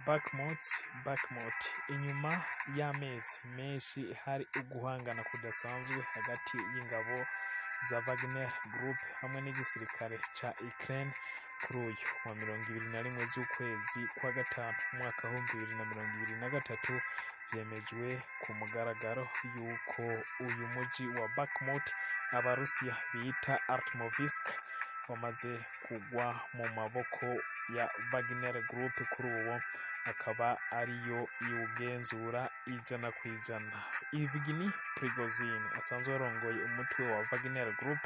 Bakhmut inyuma y'amezi menshi hari uguhangana kudasanzwe hagati y'ingabo za Wagner Group hamwe n'igisirikare ca Ukraine kuri uyu wa 21 z'ukwezi kwa gatanu umwaka wa 2023 vyemejwe ku mugaragaro yuko uyu muji wa Bakhmut abarusiya bita Artemovsk wamaze kugwa mu maboko ya Wagner Group kuri uwo akaba ariyo iwugenzura ijana kwijana. Yevgeny Prigozhin asanzwe arongoye umutwe wa Wagner Group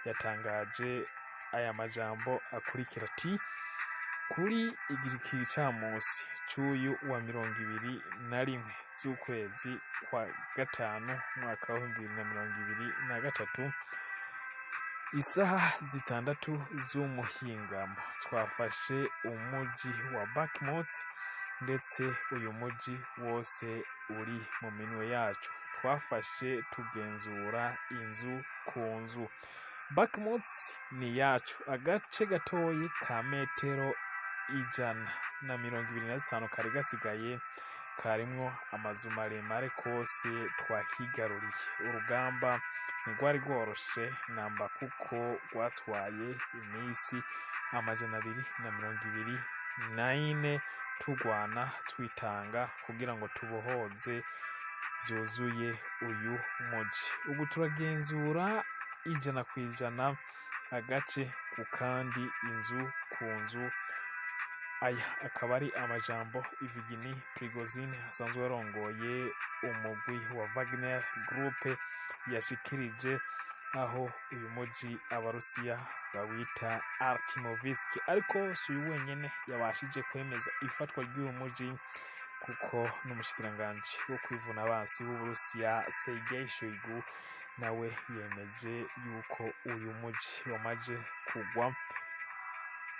yatangaje aya majambo akurikira ati: kuri igicamunsi c'uyu wa 21 z'ukwezi kwa gatanu umwaka wa 2023 isaha 6 z'umuhingamo twafashe umuji wa Bakhmut ndetse uyu muji wose uri mu minwe yacu. Twafashe tugenzura inzu ku nzu. Bakhmut ni yacu, agace gatoyi ka metero 125 kari gasigaye karimwo amazu maremare kose twakigaruriye. Urugamba ntigwari rworoshe namba kuko rwatwaye imisi 224 turwana twitanga kugira ngo tubohoze vyuzuye uyu muji. Ubu turagenzura 100% agace ku kandi inzu ku nzu. Aya akaba ari amajambo Yevgeny Prigozhin asanzwe arongoye umugwi wa Wagner Group yashikirije aho uyu muji abarusiya bawita Artemovsk. Ariko si uyu wenyene yabashije kwemeza ifatwa ry'uyu muji kuko n'umushikiranganje wo kwivuna abansi w'Uburusiya Sergei Shoigu nawe yemeje yuko uyu muji wamaje kugwa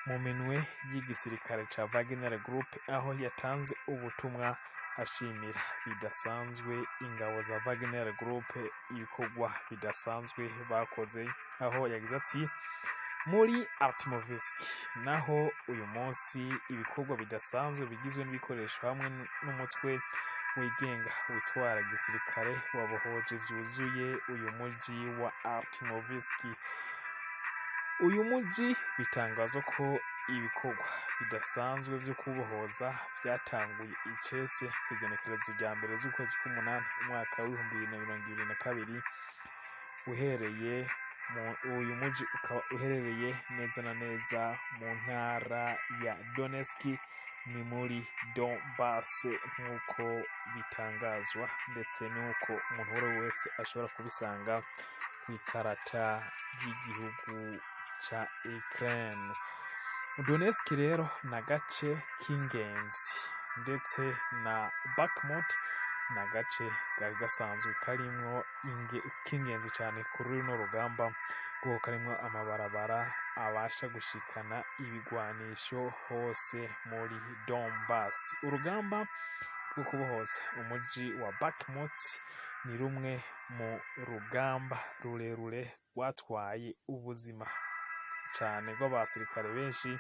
mu minwe y'igisirikare ca Wagner Group, aho yatanze ubutumwa ashimira bidasanzwe ingabo za Wagner Group ibikorwa bidasanzwe bakoze, aho yagize ati: muri Artemovsk naho uyu munsi ibikorwa bidasanzwe bigizwe n'ibikoresho hamwe n'umutwe wigenga witwara gisirikare wabohoje vyuzuye uyu muji wa Artemovsk. Uyu muji bitangaza ko ibikorwa bidasanzwe vyo kubohoza vyatanguye icese kwigenekerezo rya mbere z'ukwezi k'umunani umwaka wa 2022 uhereye uyu muji ukaba uherereye neza na neza mu ntara ya Donetsk ni muri Donbass nk'uko bitangazwa, ndetse n'uko umuntu wese ashobora kubisanga kw'ikarata y'igihugu ca Ukraine. Donetsk rero na gace k'ingenzi, ndetse na Bakhmut na gace gari gasanzwe karimwo k'ingenzi cyane kuri runo rugamba kuko karimwo amabarabara abasha gushikana ibigwanisho hose muri Donbass. Urugamba rwo kubohoza umuji wa Bakhmut ni rumwe mu rugamba rurerure rwatwaye ubuzima cyane rw'abasirikare benshi,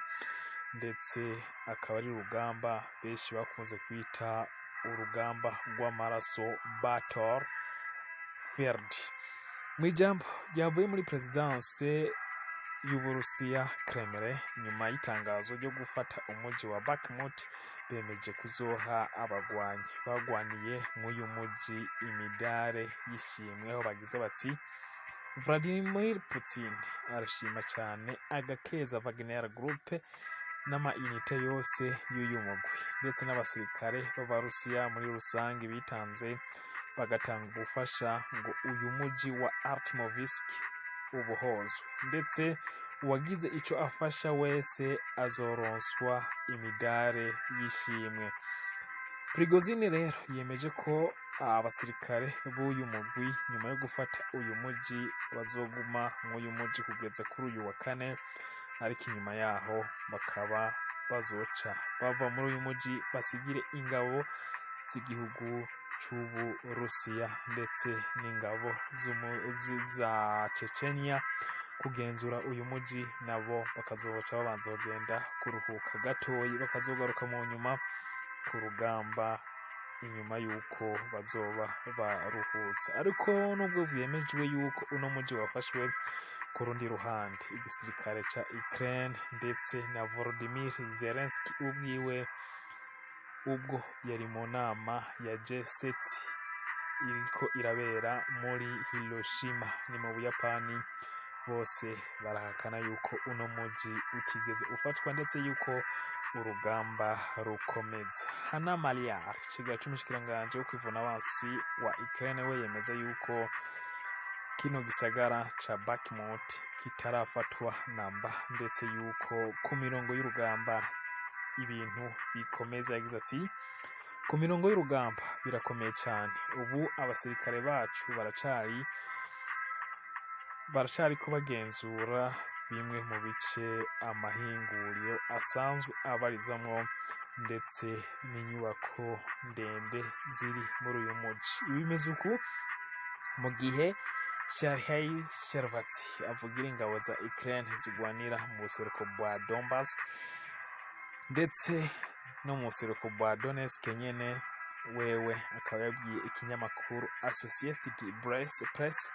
ndetse akaba ari urugamba benshi bakunze kwita urugamba rw'amaraso battle field. Mu ijambo ryavuye muri presidence y'Uburusiya Kremlin nyuma y'itangazo ryo gufata umuji wa Bakhmut, bemeje kuzoha abagwanyi bagwaniye nk'uyu muji imidare y'ishimwe, aho bagize bati: Vladimir Putin arashima cyane agakeza Wagner Group n'ama-unité yose y'uyu mugwi ndetse n'abasirikare b'Abarusiya muri rusange bitanze bagatanga ubufasha ngo uyu muji wa Artemovsk ubohozwe, ndetse uwagize ico afasha wese azoronswa imidare y'ishimwe. Prigozhin rero yemeje ko abasirikare b'uyu mugwi nyuma yo gufata uyu muji bazoguma mw'uyu muji kugeza kuri uyu wa kane, ariko inyuma yaho bakaba bazoca bava muri uyu muji basigire ingabo z'igihugu c'Uburusiya ndetse n'ingabo za Chechnya kugenzura uyu muji, nabo bakazoca babanza bagenda kuruhuka gatoyi bakazogaruka mu nyuma ku rugamba inyuma y'uko bazoba baruhutse. Ariko nubwo vyemejwe y'uko uno muji wafashwe, ku rundi ruhande igisirikare ca Ukraine ndetse na Volodymyr Zelenshyy ubwiwe ubwo yari mu nama ya G7 iriko irabera muri Hiroshima ni mu Buyapani, bose barahakana yuko uno muji utigeze ufatwa ndetse yuko urugamba rukomeza. Hana Maliar cegera c'umushikiranganje wo kwivuna abansi wa Ukraine we yemeza yuko kino gisagara ca Bakhmut kitarafatwa namba, ndetse yuko ku mirongo y'urugamba ibintu bikomeza. Yagize ati ku mirongo y'urugamba birakomeye cyane, ubu abasirikare bacu baracari ko bagenzura bimwe mu bice amahinguriro asanzwe abarizamwo ndetse n'inyubako ndende ziri muri uyu muji. Ibimeze uku mu gihe Serhiy Shervatsi avugira ingabo za Ukraine zigwanira mu buseruko bwa Donbass ndetse no mu buseruko bwa Donetsk nyene, wewe akaba yabwiye ikinyamakuru Associated Press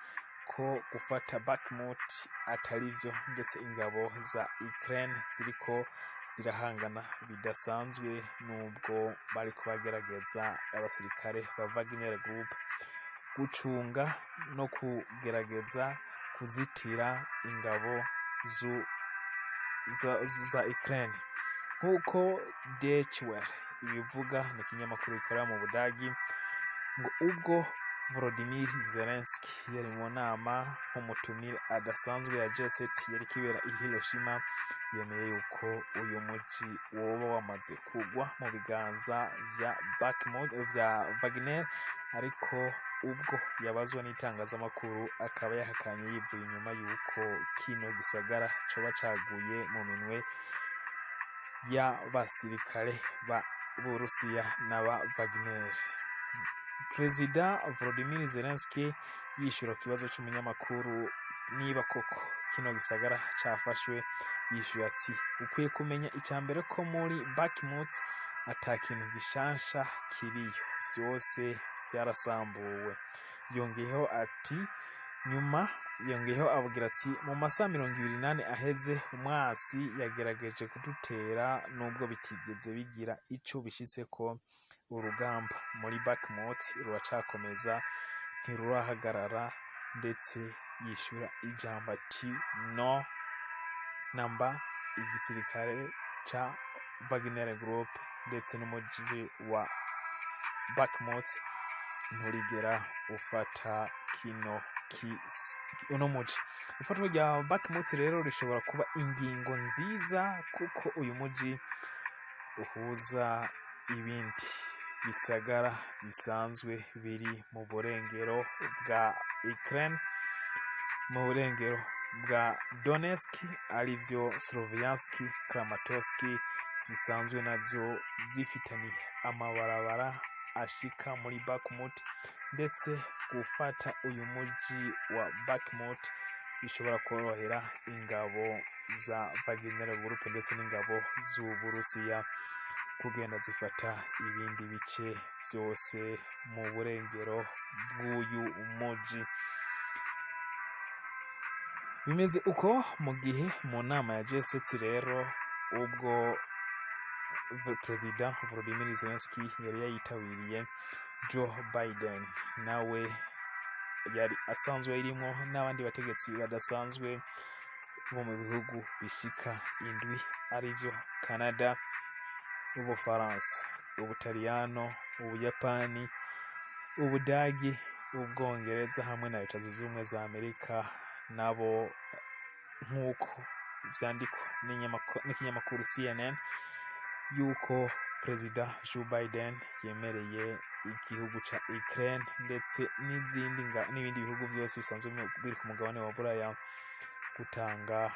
ko gufata Bakhmut atarivyo, ndetse ingabo za Ukraine ziriko zirahangana bidasanzwe nubwo bariko bagerageza abasirikare ba Wagner Group gucunga no kugerageza kuzitira ingabo za Ukraine. Nkuko Deutsche Welle ibivuga ni ikinyamakuru gikorera mu Budagi, ngo ubwo Volodymyr Zelenshyy yari mu nama nk'umutumire adasanzwe ya G7 yari kibera i Hiroshima, yemeye yuko uyu muji woba wamaze kugwa mu biganza vya Bakhmut vya Wagner, ariko ubwo yabazwa n'itangazamakuru akaba yahakanye yivuye inyuma yuko kino gisagara coba caguye mu minwe y'abasirikare ba Burusiya n'aba Wagner. Perezida Volodymyr Zelenshyy yishura kibazo c'umunyamakuru niba koko kino gisagara cafashwe, yishuye ati ukwiye kumenya icambere ko muri Bakhmut ata kintu gishasha kiriyo, vyose vyarasambuwe. Yongeyeho avugira ati mu masaha 28 aheze umwasi yagerageje kudutera nubwo bitigeze bigira ico bishitseko. Urugamba muri Bakhmut ruracakomeza ntirurahagarara, ndetse yishura ijambo ati no namba igisirikare ca Wagner Group ndetse n'umuji wa Bakhmut nturigera ufata uno muji. Ifatwa rya Bakhmut rero rishobora kuba ingingo nziza, kuko uyu muji uhuza ibindi bisagara bisanzwe biri mu burengero bwa Ukraine, mu burengero bwa Donetsk arivyo Sloviansk, Kramatorsk, zisanzwe nazo zifitaniye amabarabara ashika muri Bakhmut, ndetse gufata uyu muji wa Bakhmut bishobora korohera ingabo za Wagner Group ndetse n'ingabo z'Uburusiya kugenda zifata ibindi bice vyose mu burengero bw'uyu muji. Bimeze uko mu gihe mu nama ya G7 rero ubwo Perezida Volodymyr Zelenshyy yari yayitabiriye, Joe Biden nawe yari asanzwe irimo n'abandi bategetsi badasanzwe bo mu bihugu bishika indwi arivyo Canada, Ubufaransa, Ubutaliyano, Ubuyapani, Ubudagi, Ubwongereza hamwe na Leta Zunze Ubumwe za Amerika. Nabo nk'uko vyandikwa n'ikinyamakuru CNN yuko Perezida Joe Biden yemereye igihugu ca Ukraine ndetse n'ibindi bihugu vyose bisanzwe biri ku mugabane wa Buraya gutanga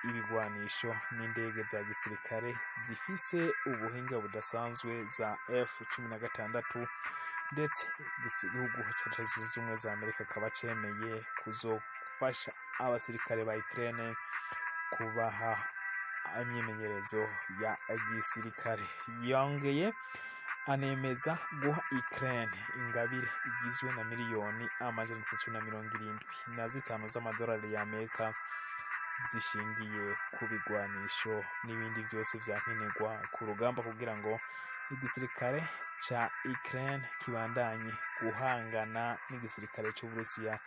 ibigwanisho n'indege za gisirikare zifise ubuhinga budasanzwe za F-16, ndetse igihugu ca Leta Zunze Ubumwe za Amerika akaba cemeye kuzofasha abasirikare ba Ukraine kubaha imyimenyerezo ya gisirikare. Yongeye anemeza guha Ukraine ingabire igizwe na miliyoni amajana 375 z'amadolari y'Amerika zishingiye ku bigwanisho n'ibindi byose vyankenerwa ku rugamba kugira ngo igisirikare ca Ukraine kibandanye guhangana n'igisirikare c'Uburusiya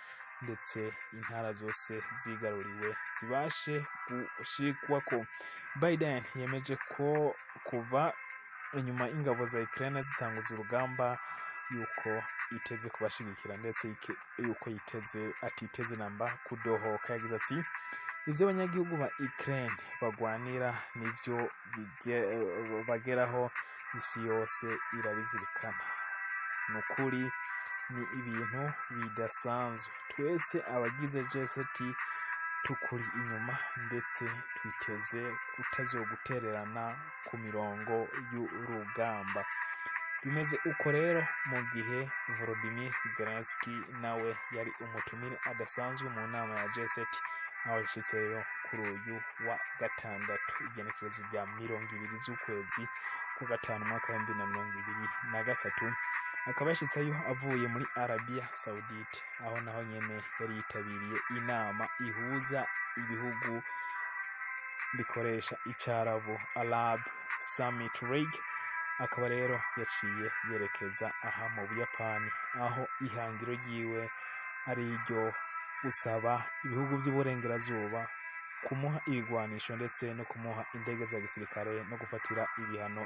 ndetse intara zose zigaruriwe zibashe gushikwako. Biden yemeje ko kuva inyuma ingabo za Ukraine zitanguza urugamba yuko iteze kubashigikira ndetse yuko atiteze namba kudohoka. Yagize ati ivyo abanyagihugu ba Ukraine bagwanira nivyo bageraho isi yose irabizirikana. Nukuri ni ibintu bidasanzwe. Twese abagize G7 tukuri inyuma ndetse twiteze kutazogutererana ku mirongo y'urugamba. Bimeze uko rero mu gihe Volodymyr Zelenshyy nawe yari umutumire adasanzwe mu nama ya G7 aho yashitse rero kuri uyu wa gatandatu igenekerezo rya 20 z'ukwezi kwa gatanu mwaka wa 2023. Akaba yashitseyo avuye muri Arabia Saudite aho naho nyene yari yitabiriye inama ihuza ibihugu bikoresha icyarabu Arab Summit League. Akaba rero yaciye yerekeza aha mu Buyapani aho ihangiro ryiwe ari iryo gusaba ibihugu by'uburengerazuba kumuha ibigwanisho ndetse no kumuha indege za gisirikare no gufatira ibihano